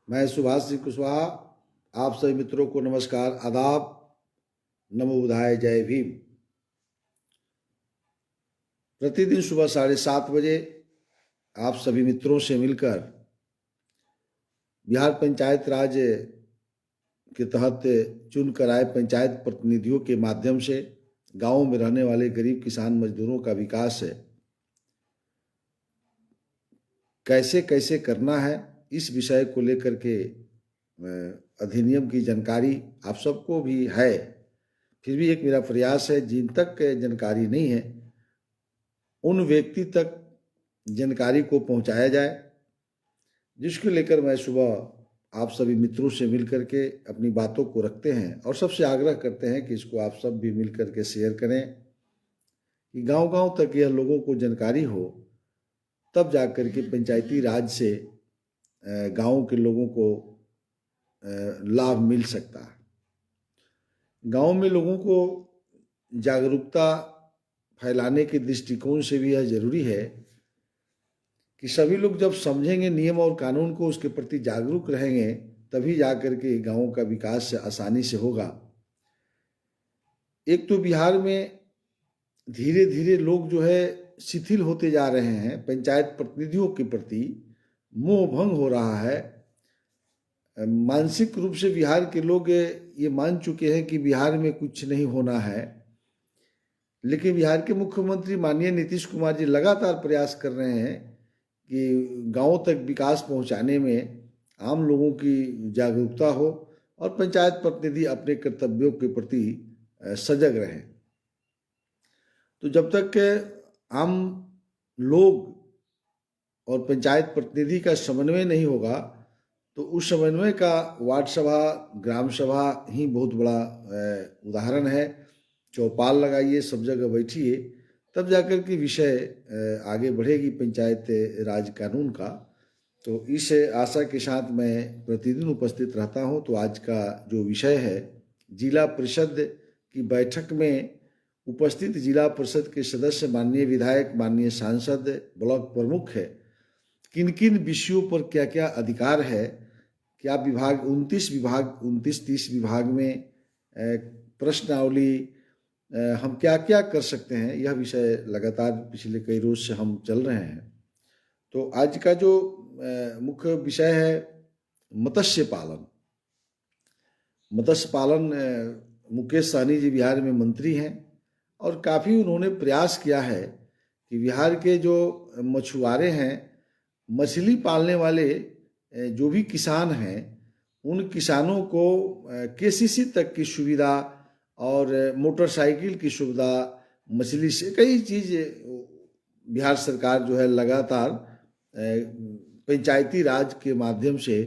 मैं सुभाष सिंह कुशवाहा आप सभी मित्रों को नमस्कार, आदाब, नमो बुधाय, जय भीम। प्रतिदिन सुबह 7:30 बजे आप सभी मित्रों से मिलकर बिहार पंचायत राज के तहत चुनकर आए पंचायत प्रतिनिधियों के माध्यम से गांवों में रहने वाले गरीब किसान मजदूरों का विकास कैसे कैसे करना है, इस विषय को लेकर के अधिनियम की जानकारी आप सबको भी है। फिर भी एक मेरा प्रयास है, जिन तक जानकारी नहीं है उन व्यक्ति तक जानकारी को पहुंचाया जाए, जिसको लेकर मैं सुबह आप सभी मित्रों से मिलकर के अपनी बातों को रखते हैं और सबसे आग्रह करते हैं कि इसको आप सब भी मिलकर के शेयर करें कि गांव-गांव तक यह लोगों को जानकारी हो, तब जाकर के पंचायती राज से गाँव के लोगों को लाभ मिल सकता है। गांव में लोगों को जागरूकता फैलाने के दृष्टिकोण से भी यह जरूरी है कि सभी लोग जब समझेंगे नियम और कानून को, उसके प्रति जागरूक रहेंगे, तभी जाकर के गाँव का विकास आसानी से होगा। एक तो बिहार में धीरे धीरे लोग जो है शिथिल होते जा रहे हैं, पंचायत प्रतिनिधियों के प्रति मोह भंग हो रहा है। मानसिक रूप से बिहार के लोग ये मान चुके हैं कि बिहार में कुछ नहीं होना है, लेकिन बिहार के मुख्यमंत्री माननीय नीतीश कुमार जी लगातार प्रयास कर रहे हैं कि गांवों तक विकास पहुंचाने में आम लोगों की जागरूकता हो और पंचायत प्रतिनिधि अपने कर्तव्यों के प्रति सजग रहें। तो जब तक आम लोग और पंचायत प्रतिनिधि का समन्वय नहीं होगा, तो उस समन्वय का वार्ड सभा, ग्राम सभा ही बहुत बड़ा उदाहरण है। चौपाल लगाइए, सब जगह बैठिए, तब जाकर के विषय आगे बढ़ेगी पंचायत राज कानून का। तो इस आशा के साथ मैं प्रतिदिन उपस्थित रहता हूं। तो आज का जो विषय है, जिला परिषद की बैठक में उपस्थित जिला परिषद के सदस्य, माननीय विधायक, माननीय सांसद, ब्लॉक प्रमुख है, किन किन विषयों पर क्या क्या अधिकार है, क्या विभाग 29-30 विभाग में प्रश्नावली, हम क्या क्या कर सकते हैं, यह विषय लगातार पिछले कई रोज से हम चल रहे हैं। तो आज का जो मुख्य विषय है मत्स्य पालन। मत्स्य पालन, मुकेश सहनी जी बिहार में मंत्री हैं और काफ़ी उन्होंने प्रयास किया है कि बिहार के जो मछुआरे हैं, मछली पालने वाले जो भी किसान हैं, उन किसानों को केसीसी तक की सुविधा और मोटरसाइकिल की सुविधा, मछली से कई चीज़ बिहार सरकार जो है लगातार पंचायती राज के माध्यम से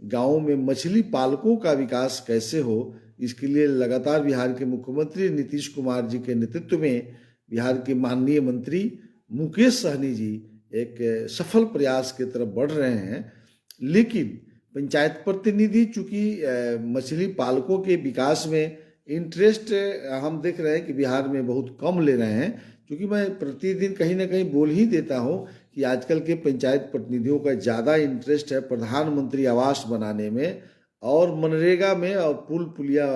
गाँवों में मछली पालकों का विकास कैसे हो, इसके लिए लगातार बिहार के मुख्यमंत्री नीतीश कुमार जी के नेतृत्व में बिहार के माननीय मंत्री मुकेश सहनी जी एक सफल प्रयास की तरफ बढ़ रहे हैं। लेकिन पंचायत प्रतिनिधि चूंकि मछली पालकों के विकास में इंटरेस्ट हम देख रहे हैं कि बिहार में बहुत कम ले रहे हैं, क्योंकि मैं प्रतिदिन कहीं ना कहीं बोल ही देता हूं कि आजकल के पंचायत प्रतिनिधियों का ज़्यादा इंटरेस्ट है प्रधानमंत्री आवास बनाने में और मनरेगा में और पुल पुलिया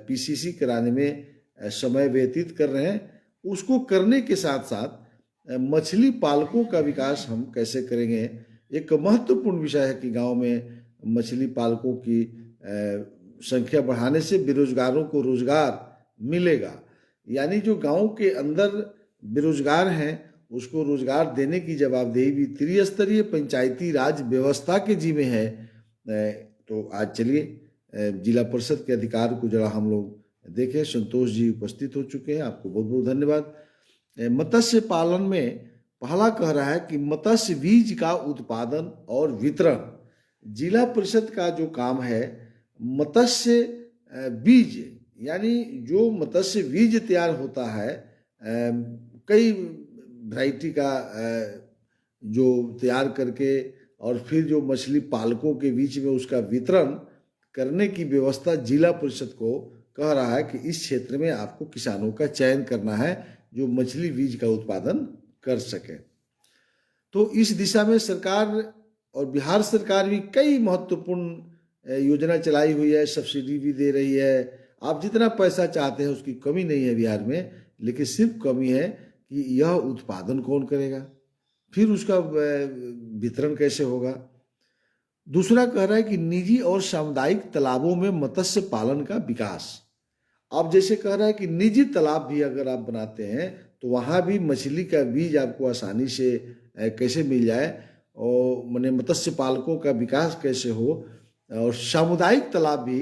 पीसीसी कराने में समय व्यतीत कर रहे हैं। उसको करने के साथ साथ मछली पालकों का विकास हम कैसे करेंगे, एक महत्वपूर्ण विषय है कि गांव में मछली पालकों की संख्या बढ़ाने से बेरोजगारों को रोजगार मिलेगा। यानी जो गांव के अंदर बेरोजगार हैं उसको रोजगार देने की जवाबदेही भी त्रिस्तरीय पंचायती राज व्यवस्था के जिम्मे है। तो आज चलिए जिला परिषद के अधिकार को जरा हम लोग देखें। संतोष जी उपस्थित हो चुके हैं, आपको बहुत बहुत धन्यवाद। मत्स्य पालन में पहला कह रहा है कि मत्स्य बीज का उत्पादन और वितरण। जिला परिषद का जो काम है, मत्स्य बीज यानी जो मत्स्य बीज तैयार होता है, कई वैरायटी का जो तैयार करके और फिर जो मछली पालकों के बीच में उसका वितरण करने की व्यवस्था जिला परिषद को कह रहा है कि इस क्षेत्र में आपको किसानों का चयन करना है जो मछली बीज का उत्पादन कर सके। तो इस दिशा में सरकार और बिहार सरकार भी कई महत्वपूर्ण योजना चलाई हुई है, सब्सिडी भी दे रही है। आप जितना पैसा चाहते हैं उसकी कमी नहीं है बिहार में, लेकिन सिर्फ कमी है कि यह उत्पादन कौन करेगा, फिर उसका वितरण कैसे होगा। दूसरा कह रहा है कि निजी और सामुदायिक तालाबों में मत्स्य पालन का विकास। अब जैसे कह रहा है कि निजी तालाब भी अगर आप बनाते हैं तो वहाँ भी मछली का बीज आपको आसानी से कैसे मिल जाए, और माने मत्स्य पालकों का विकास कैसे हो। और सामुदायिक तालाब भी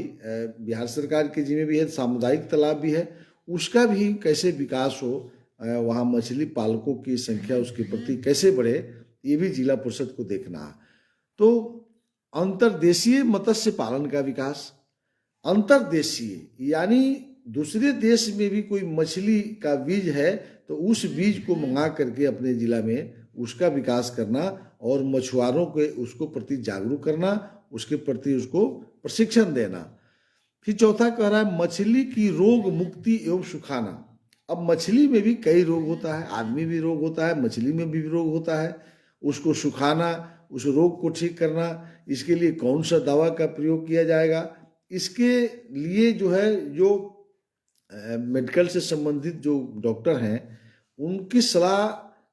बिहार सरकार के जिम्मे भी है, सामुदायिक तालाब भी है, उसका भी कैसे विकास हो, वहाँ मछली पालकों की संख्या उसके प्रति कैसे बढ़े, ये भी जिला परिषद को देखना है। तो अंतर्देशीय मत्स्य पालन का विकास, अंतर्देशीय यानी दूसरे देश में भी कोई मछली का बीज है तो उस बीज को मंगा करके अपने जिला में उसका विकास करना और मछुआरों के उसको प्रति जागरूक करना, उसके प्रति उसको प्रशिक्षण देना। फिर चौथा कह रहा है मछली की रोग मुक्ति एवं सुखाना। अब मछली में भी कई रोग होता है, आदमी भी रोग होता है, मछली में भी रोग होता है, उसको सुखाना, उस रोग को ठीक करना, इसके लिए कौन सा दवा का प्रयोग किया जाएगा, इसके लिए जो है जो मेडिकल से संबंधित जो डॉक्टर हैं उनकी सलाह,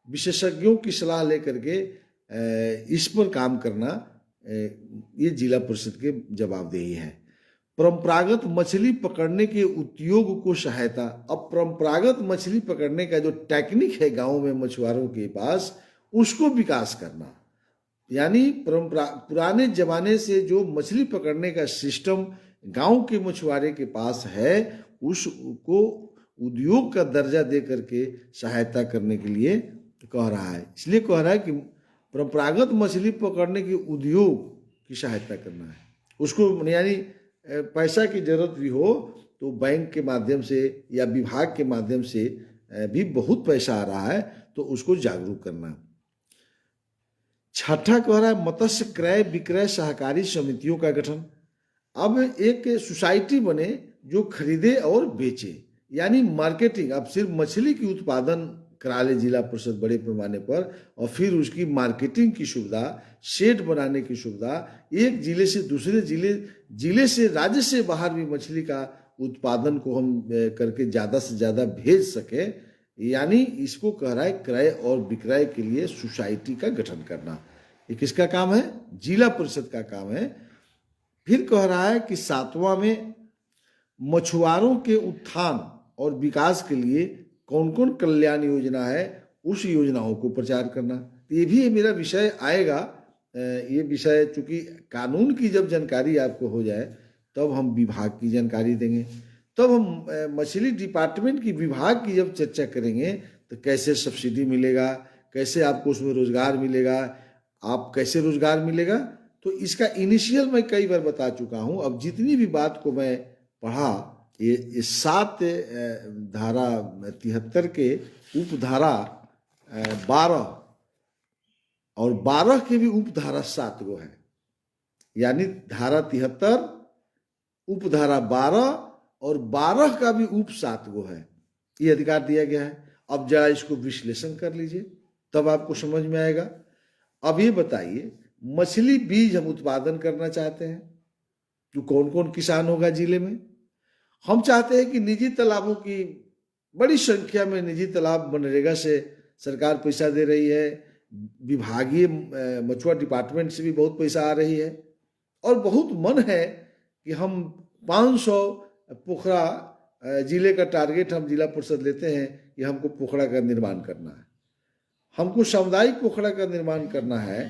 विशेषज्ञों की सलाह लेकर के इस पर काम करना, ये जिला परिषद के जवाबदेही है। परंपरागत मछली पकड़ने के उद्योग को सहायता। अब परंपरागत मछली पकड़ने का जो टेक्निक है गांव में मछुआरों के पास, उसको विकास करना, यानी पुराने जमाने से जो मछली पकड़ने का सिस्टम गांव के मछुआरे के पास है उसको उद्योग का दर्जा दे करके सहायता करने के लिए कह रहा है। इसलिए कह रहा है कि परंपरागत मछली पकड़ने के उद्योग की सहायता करना है, उसको यानी पैसा की जरूरत भी हो तो बैंक के माध्यम से या विभाग के माध्यम से भी बहुत पैसा आ रहा है तो उसको जागरूक करना। छठा कह रहा है मत्स्य क्रय विक्रय सहकारी समितियों का गठन। अब एक सोसाइटी बने जो खरीदे और बेचे, यानी मार्केटिंग। अब सिर्फ मछली की उत्पादन करा ले जिला परिषद बड़े पैमाने पर, और फिर उसकी मार्केटिंग की सुविधा, शेड बनाने की सुविधा, एक जिले से दूसरे जिले से राज्य से बाहर भी मछली का उत्पादन को हम करके ज़्यादा से ज़्यादा भेज सके, यानी इसको कह रहा है क्रय और विक्रय के लिए सोसाइटी का गठन करना। ये किसका काम है? जिला परिषद का काम है। फिर कह रहा है कि 7वां में मछुआरों के उत्थान और विकास के लिए कौन कौन कल्याण योजना है उस योजनाओं को प्रचार करना। ये भी मेरा विषय आएगा। ये विषय चूंकि कानून की जब जानकारी आपको हो जाए तब हम विभाग की जानकारी देंगे, तब हम मछली डिपार्टमेंट की विभाग की जब चर्चा करेंगे तो कैसे सब्सिडी मिलेगा, कैसे आपको उसमें रोजगार मिलेगा, आप कैसे रोजगार मिलेगा, तो इसका इनिशियल मैं कई बार बता चुका हूँ। अब जितनी भी बात को मैं पढ़ा, ये 7 धारा 73 के उपधारा 12 और 12 के भी उपधारा 7 गो है, यानी धारा 73 उपधारा 12 और 12 का भी उप 7 गो है, ये अधिकार दिया गया है। अब जरा इसको विश्लेषण कर लीजिए तब आपको समझ में आएगा। अब ये बताइए, मछली बीज हम उत्पादन करना चाहते हैं तो कौन कौन किसान होगा जिले में? हम चाहते हैं कि निजी तालाबों की बड़ी संख्या में निजी तालाब मनरेगा से सरकार पैसा दे रही है, विभागीय मछुआ डिपार्टमेंट से भी बहुत पैसा आ रही है, और बहुत मन है कि हम 500 पोखरा जिले का टारगेट हम जिला परिषद लेते हैं कि हमको पोखरा का निर्माण करना है, हमको सामुदायिक पोखरा का निर्माण करना है।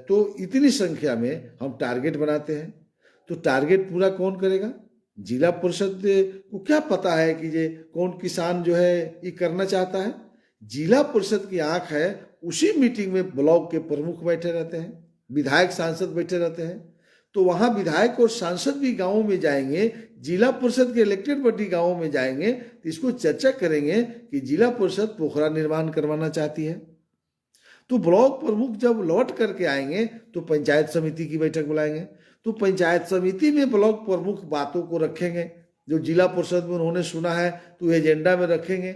तो इतनी संख्या में हम टारगेट बनाते हैं, तो टारगेट पूरा कौन करेगा? जिला परिषद को क्या पता है कि ये कौन किसान जो है ये करना चाहता है? जिला परिषद की आंख है, उसी मीटिंग में ब्लॉक के प्रमुख बैठे रहते हैं, विधायक सांसद बैठे रहते हैं, तो वहां विधायक और सांसद भी गांवों में जाएंगे, जिला परिषद के इलेक्टेड बॉडी गांवों में जाएंगे, तो इसको चर्चा करेंगे कि जिला परिषद पोखरा निर्माण करवाना चाहती है। तो ब्लॉक प्रमुख जब लौट करके आएंगे तो पंचायत समिति की बैठक बुलाएंगे, तो पंचायत समिति में ब्लॉक प्रमुख बातों को रखेंगे जो जिला परिषद में उन्होंने सुना है, तो एजेंडा में रखेंगे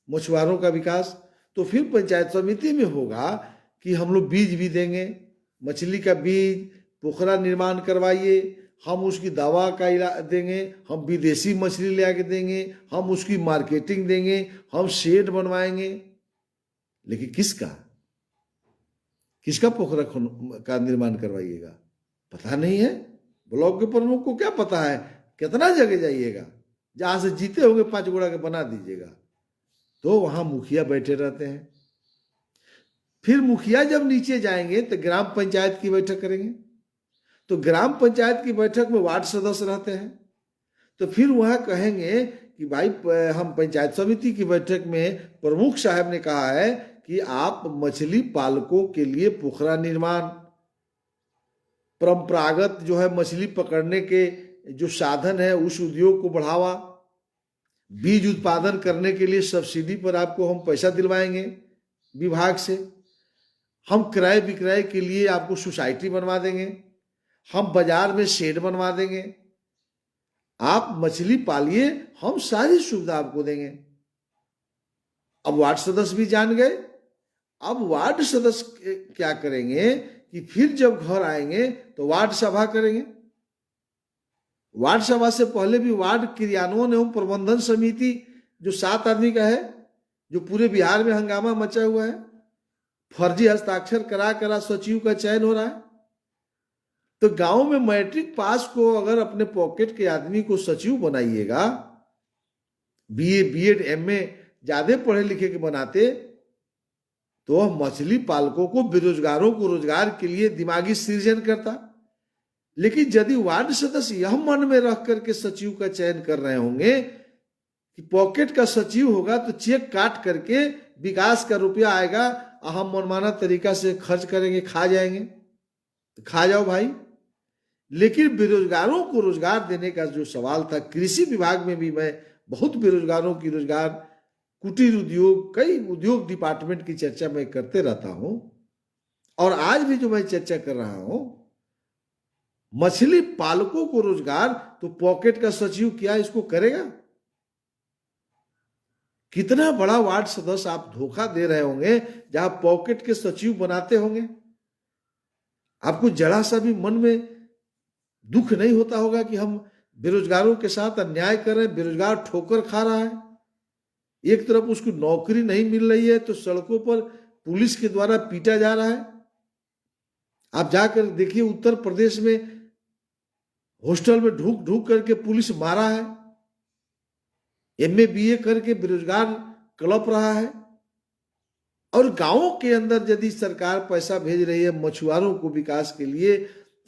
मछुआरों का विकास। तो फिर पंचायत समिति में होगा कि हम लोग बीज भी देंगे, मछली का बीज, पोखरा निर्माण करवाइए, हम उसकी दवा का इलाज देंगे, हम विदेशी मछली ले आके देंगे, हम उसकी मार्केटिंग देंगे, हम शेड बनवाएंगे। लेकिन किसका पोखरा का निर्माण करवाइएगा? पता नहीं है। ब्लॉक के प्रमुख को क्या पता है? कितना जगह जाइएगा, जहां से जीते होंगे 5 गोड़ा के बना दीजिएगा। तो वहां मुखिया बैठे रहते हैं। फिर मुखिया जब नीचे जाएंगे तो ग्राम पंचायत की बैठक करेंगे, तो ग्राम पंचायत की बैठक में वार्ड सदस्य रहते हैं। तो फिर वहां कहेंगे कि भाई हम पंचायत समिति की बैठक में प्रमुख साहब ने कहा है कि आप मछली पालकों के लिए पोखरा निर्माण, परंपरागत जो है मछली पकड़ने के जो साधन है उस उद्योग को बढ़ावा, बीज उत्पादन करने के लिए सब्सिडी पर आपको हम पैसा दिलवाएंगे विभाग से, हम क्रय विक्रय के लिए आपको सोसाइटी बनवा देंगे, हम बाजार में शेड बनवा देंगे, आप मछली पालिए, हम सारी सुविधा आपको देंगे। अब वार्ड सदस्य भी जान गए। अब वार्ड सदस्य क्या करेंगे कि फिर जब घर आएंगे तो वार्ड सभा करेंगे। वार्ड सभा से पहले भी वार्ड क्रियान्वयन एवं प्रबंधन समिति जो 7 आदमी का है, जो पूरे बिहार में हंगामा मचा हुआ है, फर्जी हस्ताक्षर करा सचिव का चयन हो रहा है। तो गांव में मैट्रिक पास को अगर अपने पॉकेट के आदमी को सचिव बनाइएगा, बीए बीएड एमए ज्यादा पढ़े लिखे के बनाते, तो मछली पालकों को, बेरोजगारों को रोजगार के लिए दिमागी सृजन करता। लेकिन यदि वार्ड सदस्य यह मन में रख करके सचिव का चयन कर रहे होंगे कि पॉकेट का सचिव होगा तो चेक काट करके विकास का रुपया आएगा, हम मनमाना तरीका से खर्च करेंगे, खा जाएंगे, तो खा जाओ भाई। लेकिन बेरोजगारों को रोजगार देने का जो सवाल था, कृषि विभाग में भी मैं बहुत बेरोजगारों की रोजगार, कुटीर उद्योग, कई उद्योग डिपार्टमेंट की चर्चा मैं करते रहता हूं, और आज भी जो मैं चर्चा कर रहा हूं, मछली पालकों को रोजगार, तो पॉकेट का सचिव क्या इसको करेगा? कितना बड़ा वार्ड सदस्य आप धोखा दे रहे होंगे जहां पॉकेट के सचिव बनाते होंगे। आपको जरा सा भी मन में दुख नहीं होता होगा कि हम बेरोजगारों के साथ अन्याय कर रहे हैं, बेरोजगार ठोकर खा रहा है। एक तरफ उसको नौकरी नहीं मिल रही है तो सड़कों पर पुलिस के द्वारा पीटा जा रहा है। आप जाकर देखिए उत्तर प्रदेश में हॉस्टल में ढूक ढूक करके पुलिस मारा है। एमए बीए करके बेरोजगार कलप रहा है। और गांवों के अंदर यदि सरकार पैसा भेज रही है मछुआरों को विकास के लिए,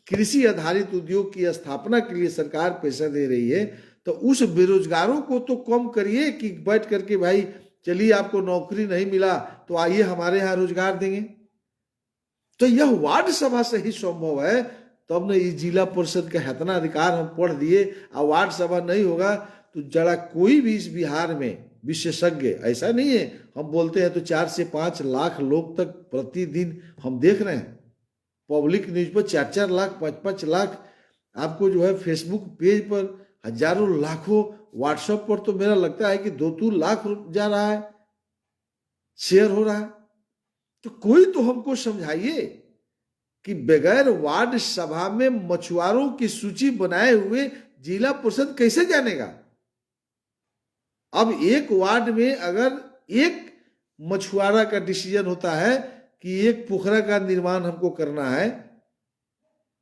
कृषि आधारित उद्योग की स्थापना के लिए सरकार पैसा दे रही है, तो उस बेरोजगारों को तो कम करिए कि बैठ करके भाई चलिए आपको नौकरी नहीं मिला तो आइए हमारे यहाँ रोजगार देंगे। तो यह वार्ड सभा से ही संभव है। तो अब न इस जिला परिषद का हतना अधिकार हम पढ़ दिए, और वार्ड सभा नहीं होगा तो जरा कोई भी इस बिहार में विशेषज्ञ, ऐसा नहीं है हम बोलते हैं तो 4 से 5 लाख लोग तक प्रतिदिन हम देख रहे हैं पब्लिक न्यूज पर, 4-4 लाख 5-5 लाख आपको जो है फेसबुक पेज पर हजारों लाखों, व्हाट्सएप पर तो मेरा लगता है कि 2-2 लाख जा रहा है, शेयर हो रहा है। तो कोई तो हमको समझाइए कि बगैर वार्ड सभा में मछुआरों की सूची बनाए हुए जिला परिषद कैसे जानेगा? अब एक वार्ड में अगर एक मछुआरा का डिसीजन होता है कि एक पोखरा का निर्माण हमको करना है,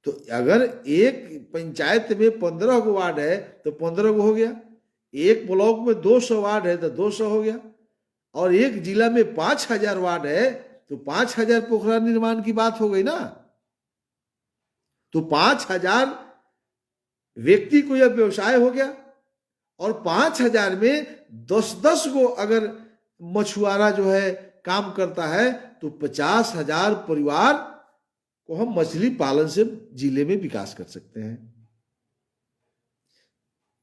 तो अगर एक पंचायत में 15 गो वार्ड है तो 15 गो हो गया, एक ब्लॉक में 200 वार्ड है तो 200 हो गया, और एक जिला में 5000 वार्ड है तो 5000 पोखरा निर्माण की बात हो गई ना। तो 5000 व्यक्ति को यह व्यवसाय हो गया, और 5000 में 10-10 गो अगर मछुआरा जो है काम करता है तो 50,000 परिवार को हम मछली पालन से जिले में विकास कर सकते हैं।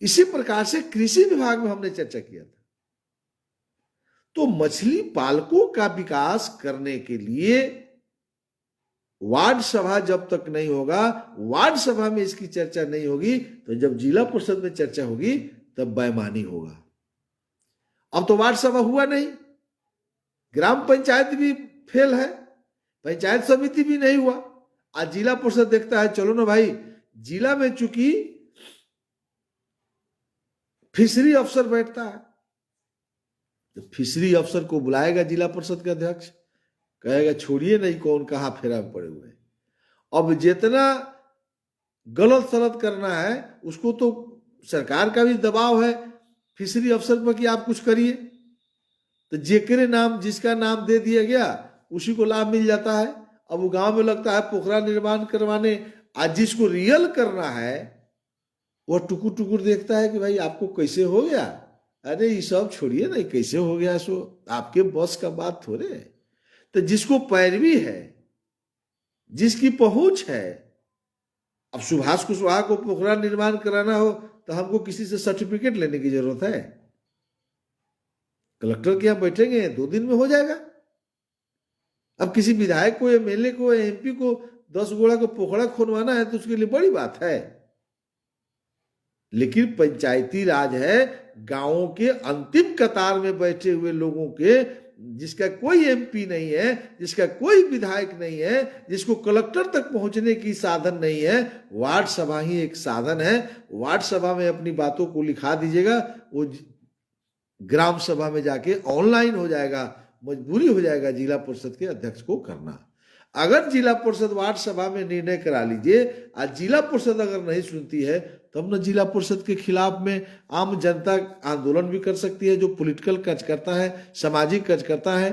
इसी प्रकार से कृषि विभाग में हमने चर्चा किया था। तो मछली पालकों का विकास करने के लिए वार्ड सभा जब तक नहीं होगा, वार्ड सभा में इसकी चर्चा नहीं होगी, तो जब जिला परिषद में चर्चा होगी तब बेईमानी होगा। अब तो वार्ड सभा हुआ नहीं, ग्राम पंचायत भी फेल है, पंचायत समिति भी नहीं हुआ, आज जिला परिषद देखता है चलो ना भाई, जिला में चूंकि फिशरी अफसर बैठता है, तो फिशरी अफसर को बुलाएगा जिला परिषद का अध्यक्ष, कहेगा छोड़िए नहीं कौन कहाँ फेरा में पड़े हुए हैं। अब जितना गलत सलत करना है उसको तो सरकार का भी दबाव है फिशरी अफसर पर कि आप कुछ करिए, तो जेकरे नाम जिसका नाम दे दिया गया उसी को लाभ मिल जाता है। अब वो गांव में लगता है पोखरा निर्माण करवाने, आज जिसको रियल करना है वो टुकुर टुकुर देखता है कि भाई आपको कैसे हो गया, अरे ये सब छोड़िए नहीं कैसे हो गया, सो आपके बस का बात थोड़े है। तो जिसको पैरवी है, जिसकी पहुंच है, अब सुभाष कुशवाहा को पोखरा निर्माण कराना हो तो हमको किसी से सर्टिफिकेट लेने की जरूरत है? कलेक्टर के यहाँ बैठेंगे 2 दिन में हो जाएगा। अब किसी विधायक को, एमएलए को, एमपी को 10 गोड़ा को पोखरा खोदवाना है तो उसके लिए बड़ी बात है। लेकिन पंचायती राज है गांवों के अंतिम कतार में बैठे हुए लोगों के, जिसका कोई एमपी नहीं है, जिसका कोई विधायक नहीं है, जिसको कलेक्टर तक पहुंचने की साधन नहीं है, वार्ड सभा ही एक साधन है। वार्ड सभा में अपनी बातों को लिखा दीजिएगा, वो ग्राम सभा में जाके ऑनलाइन हो जाएगा। मजबूरी हो जाएगा जिला परिषद के अध्यक्ष को करना। अगर जिला परिषद वार्ड सभा में निर्णय करा लीजिए, आज जिला परिषद अगर नहीं सुनती है तब न जिला परिषद के खिलाफ में आम जनता आंदोलन भी कर सकती है, जो पॉलिटिकल कार्य करता है, सामाजिक कार्य करता है,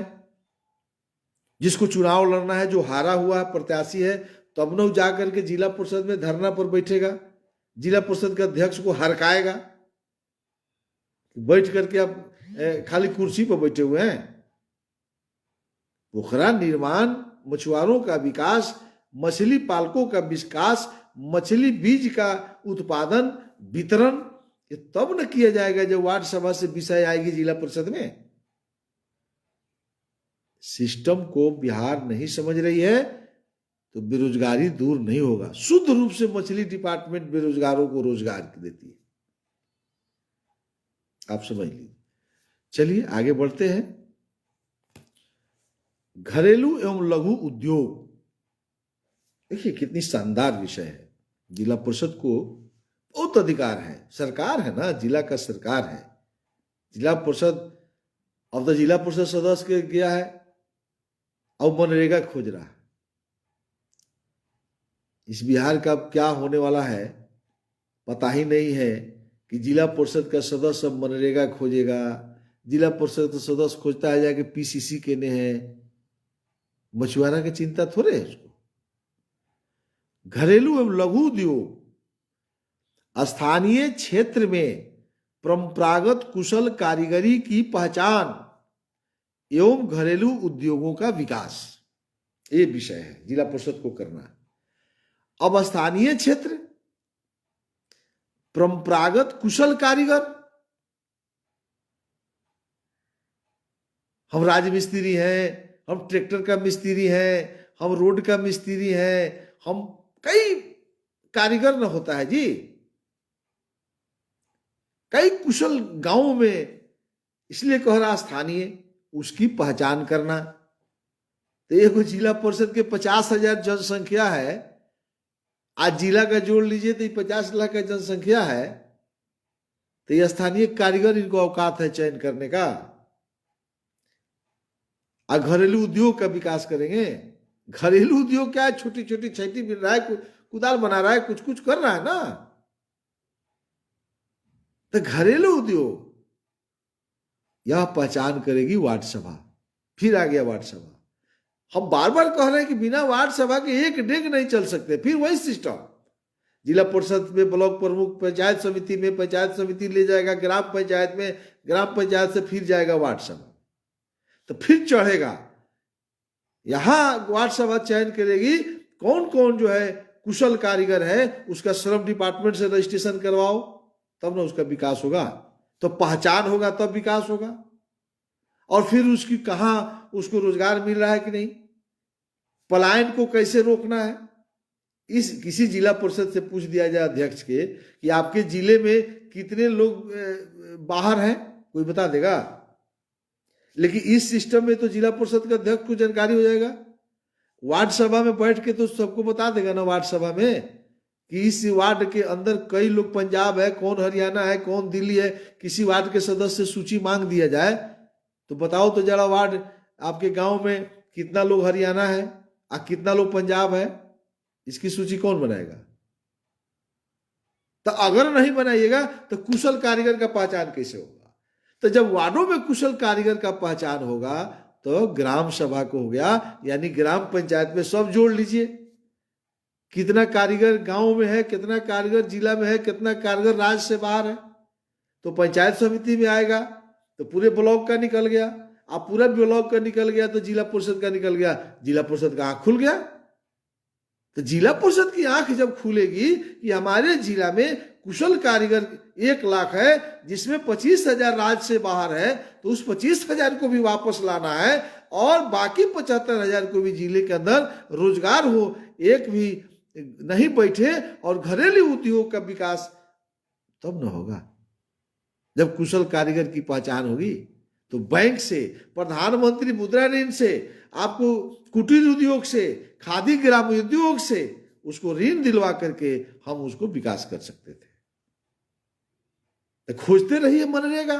जिसको चुनाव लड़ना है, जो हारा हुआ प्रत्याशी है, तब न जा करके जिला परिषद में धरना पर बैठेगा, जिला परिषद के अध्यक्ष को हरकाएगा। बैठ करके आप खाली कुर्सी पर बैठे हुए हैं। पोखरा निर्माण, मछुआरों का विकास, मछली पालकों का विकास, मछली बीज का उत्पादन, वितरण, ये तब न किया जाएगा जब वार्ड सभा से विषय आएगी जिला परिषद में। सिस्टम को बिहार नहीं समझ रही है तो बेरोजगारी दूर नहीं होगा। शुद्ध रूप से मछली डिपार्टमेंट बेरोजगारों को रोजगार देती है, आप समझ लीजिए। चलिए आगे बढ़ते हैं। घरेलू एवं लघु उद्योग, देखिए कितनी शानदार विषय है। जिला परिषद को बहुत अधिकार है, सरकार है ना, जिला का सरकार है। जिला परिषद, अब तो जिला परिषद सदस्य के गया है, अब मनरेगा खोज रहा है। इस बिहार का क्या होने वाला है पता ही नहीं है कि जिला परिषद का सदस्य अब मनरेगा खोजेगा। जिला परिषद का सदस्य खोजता है जाके पीसीसी के ने है, मछुआरा की चिंता थोड़े है उसको। घरेलू एवं लघु उद्योग, स्थानीय क्षेत्र में परंपरागत कुशल कारीगरी की पहचान एवं घरेलू उद्योगों का विकास, ये विषय है जिला परिषद को करना। अब स्थानीय क्षेत्र, परंपरागत कुशल कारीगर, हम राजमिस्त्री हैं, हम ट्रैक्टर का मिस्त्री हैं, हम रोड का मिस्त्री हैं, हम कई कारीगर न होता है जी, कई कुशल गांवों में, इसलिए कह रहा स्थानीय, उसकी पहचान करना। तो एक जिला परिषद के 50,000 जनसंख्या है, आज जिला का जोड़ लीजिए तो 50 लाख का जनसंख्या है, तो ये स्थानीय कारीगर, इनको औकात है चयन करने का। और घरेलू उद्योग का विकास करेंगे। घरेलू उद्योग क्या है, छोटी छोटी छैटी बिन रहा है, कुदाल बना रहा है, कुछ कुछ कर रहा है ना। तो घरेलू उद्योग यह पहचान करेगी वार्ड सभा। फिर आ गया वार्ड सभा। हम बार बार कह रहे हैं कि बिना वार्ड सभा के एक डेग नहीं चल सकते। फिर वही सिस्टम, जिला परिषद में ब्लॉक प्रमुख, पंचायत समिति में, पंचायत समिति ले जाएगा ग्राम पंचायत में, ग्राम पंचायत से फिर जाएगा वार्ड सभा, तो फिर चढ़ेगा। यहां वार्ड सभा चयन करेगी कौन कौन जो है कुशल कारीगर है, उसका श्रम डिपार्टमेंट से रजिस्ट्रेशन करवाओ, तब ना उसका विकास होगा। तो पहचान होगा तब विकास होगा। और फिर उसकी कहां उसको रोजगार मिल रहा है कि नहीं, पलायन को कैसे रोकना है, इस किसी जिला परिषद से पूछ दिया जाए अध्यक्ष के कि आपके जिले में कितने लोग बाहर हैं, कोई बता देगा। लेकिन इस सिस्टम में तो जिला परिषद के अध्यक्ष को जानकारी हो जाएगा। वार्ड सभा में बैठ के तो सबको बता देगा ना, वार्ड सभा में, कि इस वार्ड के अंदर कई लोग पंजाब है, कौन हरियाणा है, कौन दिल्ली है। किसी वार्ड के सदस्य से सूची मांग दिया जाए तो बताओ तो जरा, वार्ड आपके गांव में कितना लोग हरियाणा है और कितना लोग पंजाब है, इसकी सूची कौन बनाएगा? तो अगर नहीं बनाइएगा तो कुशल कारीगर का पहचान कैसे होगा? तो जब वार्डों में कुशल कारीगर का पहचान होगा तो ग्राम सभा को हो गया, यानी ग्राम पंचायत में सब जोड़ लीजिए, कितना कारीगर गांव में है, कितना कारीगर जिला में है, कितना कारीगर राज्य से बाहर है, तो पंचायत समिति में आएगा तो पूरे ब्लॉक का निकल गया। अब पूरा ब्लॉक का निकल गया तो जिला परिषद का निकल गया, जिला परिषद का आंख खुल गया। तो जिला परिषद की आंख जब खुलेगी कि हमारे जिला में कुशल कारीगर 1 लाख है, जिसमें 25,000 राज्य से बाहर है, तो उस 25,000 को भी वापस लाना है और बाकी 75,000 को भी जिले के अंदर रोजगार हो, एक भी नहीं बैठे, और घरेलू उद्योग का विकास तब न होगा। जब कुशल कारीगर की पहचान होगी तो बैंक से, प्रधानमंत्री मुद्रा ऋण से, आपको कुटीर उद्योग से, खादी ग्राम उद्योग से उसको ऋण दिलवा करके हम उसको विकास कर सकते थे। तो खोजते रहिए मनरेगा,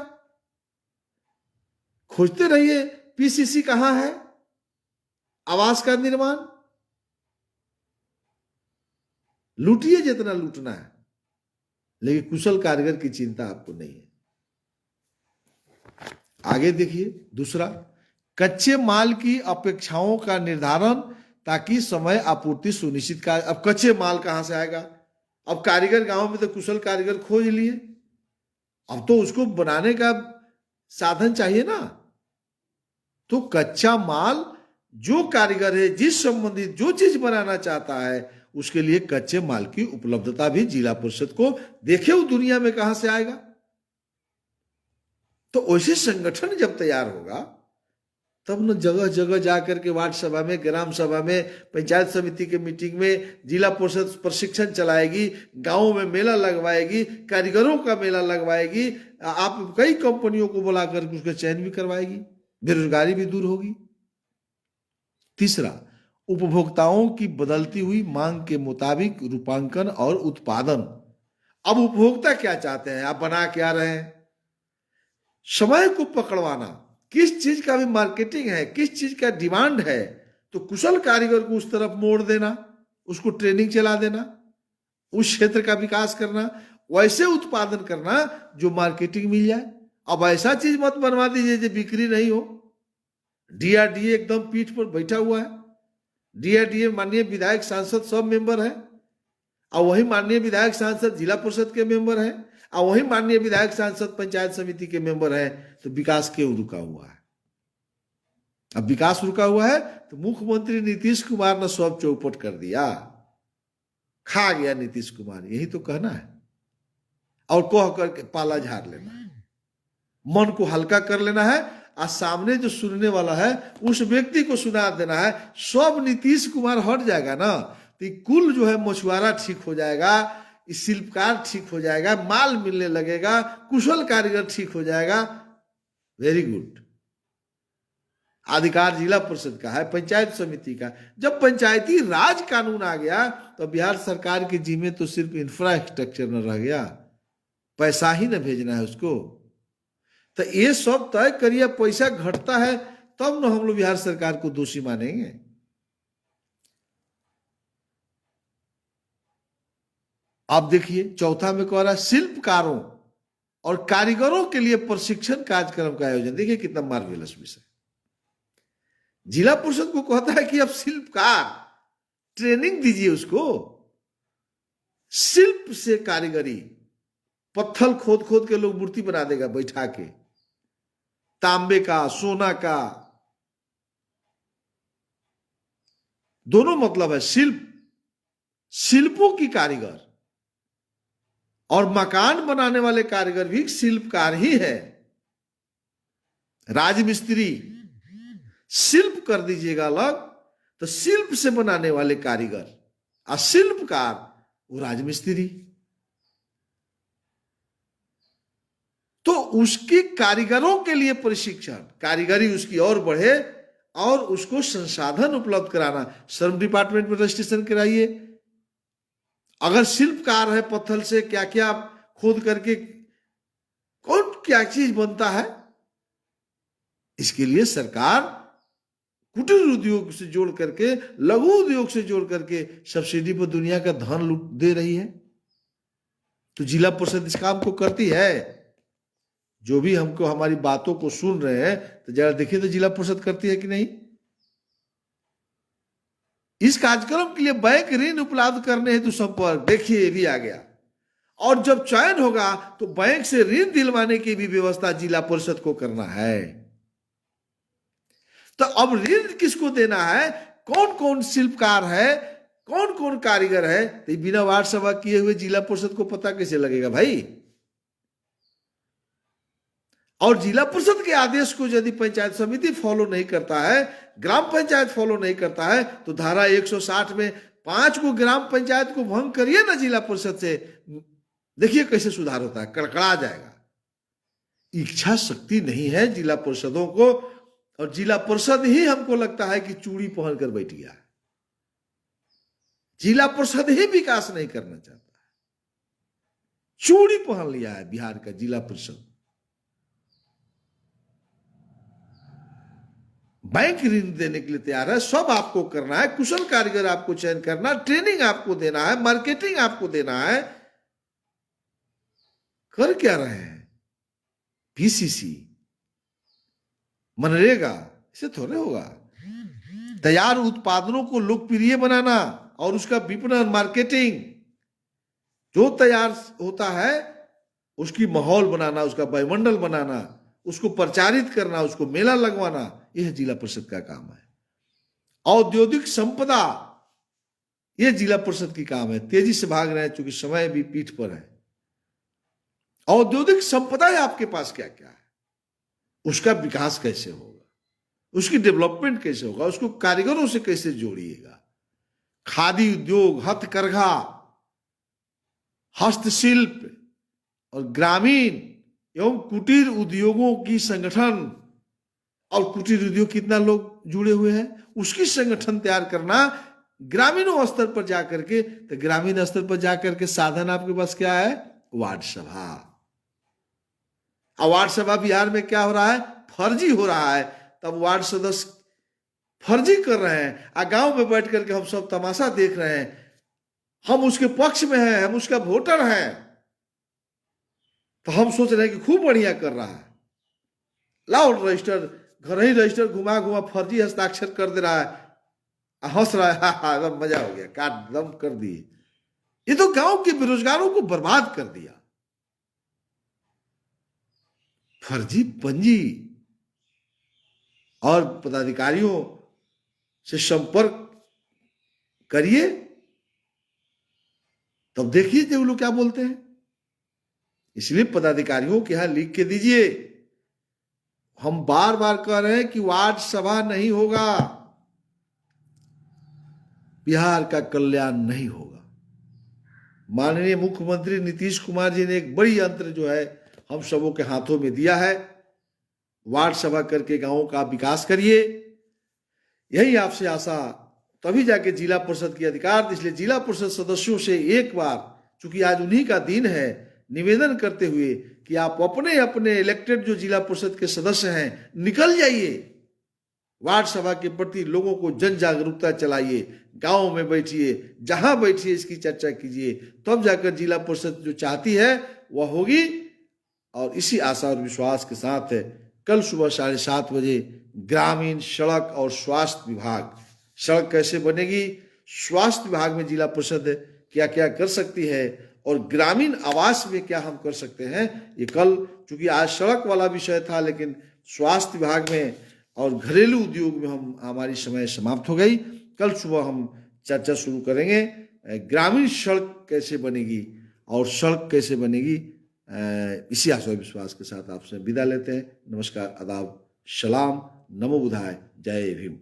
खोजते रहिए पीसीसी कहां है, आवास का निर्माण, लूटिए जितना लूटना है, लेकिन कुशल कारीगर की चिंता आपको नहीं है। आगे देखिए दूसरा, कच्चे माल की अपेक्षाओं का निर्धारण ताकि समय आपूर्ति सुनिश्चित का। अब कच्चे माल कहां से आएगा? अब कारीगर गांव में तो कुशल कारीगर खोज लिए, अब तो उसको बनाने का साधन चाहिए ना। तो कच्चा माल जो कारीगर है, जिस संबंधित जो चीज बनाना चाहता है, उसके लिए कच्चे माल की उपलब्धता भी जिला परिषद को देखे वो दुनिया में कहां से आएगा। तो वैसे संगठन जब तैयार होगा तब न जगह जगह जाकर के वार्ड सभा में, ग्राम सभा में, पंचायत समिति के मीटिंग में जिला परिषद प्रशिक्षण चलाएगी, गांवों में मेला लगवाएगी, कारीगरों का मेला लगवाएगी, आप कई कंपनियों को बुलाकर उसका चयन भी करवाएगी, बेरोजगारी भी दूर होगी। तीसरा, उपभोक्ताओं की बदलती हुई मांग के मुताबिक रूपांकन और उत्पादन। अब उपभोक्ता क्या चाहते हैं, आप बना क्या रहे हैं, समय को पकड़वाना, किस चीज का भी मार्केटिंग है, किस चीज का डिमांड है, तो कुशल कारीगर को उस तरफ मोड़ देना, उसको ट्रेनिंग चला देना, उस क्षेत्र का विकास करना, वैसे उत्पादन करना जो मार्केटिंग मिल जाए। अब ऐसा चीज मत बनवा दीजिए जो बिक्री नहीं हो। डीआरडीए एकदम पीठ पर बैठा हुआ है, डीआरडीए माननीय विधायक सांसद सब मेंबर है, और वही माननीय विधायक सांसद जिला परिषद के मेंबर है, और वही माननीय विधायक सांसद पंचायत समिति के मेंबर है। तो विकास क्यों रुका हुआ है? अब विकास रुका हुआ है तो मुख्यमंत्री नीतीश कुमार ने सब चौपट कर दिया, खा गया नीतीश कुमार, यही तो कहना है। और कह करके पाला झाड़ लेना है, मन को हल्का कर लेना है, और सामने जो सुनने वाला है उस व्यक्ति को सुना देना है। सब नीतीश कुमार हट जाएगा ना तो कुल जो है मछुआरा ठीक हो जाएगा, शिल्पकार ठीक हो जाएगा, माल मिलने लगेगा, कुशल कारीगर ठीक हो जाएगा। Very good. अधिकार जिला परिषद का है, पंचायत समिति का। जब पंचायती राज कानून आ गया तो बिहार सरकार के जिम्मे तो सिर्फ इंफ्रास्ट्रक्चर न रह गया, पैसा ही न भेजना है उसको। तो ये सब तय करिए, पैसा घटता है तब न हम लोग बिहार सरकार को दोषी मानेंगे। आप देखिए चौथा में कह रहा है शिल्पकारों और कारीगरों के लिए प्रशिक्षण कार्यक्रम का आयोजन। देखिए कितना मार्वेलस विषय। जिला परिषद को कहता है कि अब शिल्पकार ट्रेनिंग दीजिए उसको, शिल्प से कारीगरी, पत्थर खोद खोद के लोग मूर्ति बना देगा बैठा के, तांबे का, सोना का, दोनों मतलब है शिल्प, शिल्पों की कारीगर। और मकान बनाने वाले कारीगर भी शिल्पकार ही है। राजमिस्त्री शिल्प कर दीजिएगा अलग, तो शिल्प से बनाने वाले कारीगर, और शिल्पकार वो राजमिस्त्री। तो उसकी कारीगरों के लिए प्रशिक्षण, कारीगरी उसकी और बढ़े, और उसको संसाधन उपलब्ध कराना। श्रम डिपार्टमेंट में रजिस्ट्रेशन कराइए। अगर शिल्पकार है, पत्थर से क्या क्या खोद करके कौन क्या चीज बनता है, इसके लिए सरकार कुटीर उद्योग से जोड़ करके, लघु उद्योग से जोड़ करके सब्सिडी पर दुनिया का धन लूट दे रही है। तो जिला परिषद इस काम को करती है। जो भी हमको हमारी बातों को सुन रहे हैं, तो जरा देखिए तो जिला परिषद करती है कि नहीं। इस कार्यक्रम के लिए बैंक ऋण उपलब्ध करने हेतु संपर्क, देखिए ये भी आ गया। और जब चयन होगा तो बैंक से ऋण दिलवाने की भी व्यवस्था जिला परिषद को करना है। तो अब ऋण किसको देना है, कौन कौन शिल्पकार है, कौन कौन कारीगर है, तो बिना वार्ड सभा किए हुए जिला परिषद को पता कैसे लगेगा भाई। और जिला परिषद के आदेश को यदि पंचायत समिति फॉलो नहीं करता है, ग्राम पंचायत फॉलो नहीं करता है, तो धारा 160 में 5 को ग्राम पंचायत को भंग करिए ना जिला परिषद से, देखिए कैसे सुधार होता है, कड़कड़ा जाएगा। इच्छा शक्ति नहीं है जिला परिषदों को, और जिला परिषद ही हमको लगता है कि चूड़ी पहन कर बैठ गया है। जिला परिषद ही विकास नहीं करना चाहता है, चूड़ी पहन लिया है बिहार का जिला परिषद। बैंक ऋण देने के लिए तैयार है, सब आपको करना है, कुशल कारीगर आपको चयन करना, ट्रेनिंग आपको देना है, मार्केटिंग आपको देना है। कर क्या रहे हैं, पीसीसी, मनरेगा, इसे थोड़े होगा। तैयार उत्पादनों को लोकप्रिय बनाना और उसका विपणन, मार्केटिंग, जो तैयार होता है उसकी माहौल बनाना, उसका वायुमंडल बनाना, उसको प्रचारित करना, उसको मेला लगवाना, यह जिला परिषद का काम है। औद्योगिक संपदा, यह जिला परिषद की काम है। तेजी से भाग रहे हैं चूंकि समय भी पीठ पर है। औद्योगिक संपदा है आपके पास क्या क्या है, उसका विकास कैसे होगा, उसकी डेवलपमेंट कैसे होगा, उसको कारीगरों से कैसे जोड़िएगा। खादी उद्योग, हथकरघा, हस्तशिल्प और ग्रामीण एवं कुटीर उद्योगों की संगठन, और कुटीर उद्योग कितना लोग जुड़े हुए हैं, उसकी संगठन तैयार करना ग्रामीणों स्तर पर जाकर के। तो ग्रामीण स्तर पर जाकर के साधन आपके पास क्या है, वार्ड सभा। और वार्ड सभा बिहार में क्या हो रहा है, फर्जी हो रहा है। तब वार्ड सदस्य फर्जी कर रहे हैं, आ गांव में बैठ करके हम सब तमाशा देख रहे हैं, हम उसके पक्ष में हैं, हम उसका वोटर हैं, तो हम सोच रहे हैं कि खूब बढ़िया कर रहा है। लाओ रजिस्टर, घर ही रजिस्टर घुमा घुमा फर्जी हस्ताक्षर कर दे रहा है, हंस रहा है, हा एकदम मजा हो गया, काट दम कर दिए। ये तो गांव के बेरोजगारों को बर्बाद कर दिया। फर्जी पंजी और पदाधिकारियों से संपर्क करिए, तब देखिए जो लोग क्या बोलते हैं। इसलिए पदाधिकारियों के यहां लिख के दीजिए, हम बार बार कह रहे हैं कि वार्ड सभा नहीं होगा, बिहार का कल्याण नहीं होगा। माननीय मुख्यमंत्री नीतीश कुमार जी ने एक बड़ी यंत्र जो है हम सबों के हाथों में दिया है, वार्ड सभा करके गांवों का विकास करिए। यही आपसे आशा, तभी जाके जिला परिषद के अधिकार। इसलिए जिला परिषद सदस्यों से एक बार, चूंकि आज उन्हीं का दिन है, निवेदन करते हुए कि आप अपने अपने इलेक्टेड जो जिला परिषद के सदस्य हैं, निकल जाइए, वार्ड सभा के प्रति लोगों को जन जागरूकता चलाइए, गांव में बैठिए, जहां बैठिए इसकी चर्चा कीजिए, तब जाकर जिला परिषद जो चाहती है वह होगी। और इसी आशा और विश्वास के साथ कल सुबह 7:30 बजे ग्रामीण सड़क और स्वास्थ्य विभाग, सड़क कैसे बनेगी, स्वास्थ्य विभाग में जिला परिषद क्या क्या कर सकती है, और ग्रामीण आवास में क्या हम कर सकते हैं, ये कल, चूंकि आज सड़क वाला विषय था, लेकिन स्वास्थ्य विभाग में और घरेलू उद्योग में हमारी समय समाप्त हो गई। कल सुबह हम चर्चा शुरू करेंगे, ग्रामीण सड़क कैसे बनेगी और सड़क कैसे बनेगी। इसी आशा विश्वास के साथ आपसे विदा लेते हैं। नमस्कार, आदाब, सलाम, नमो बुधाय, जय भीम।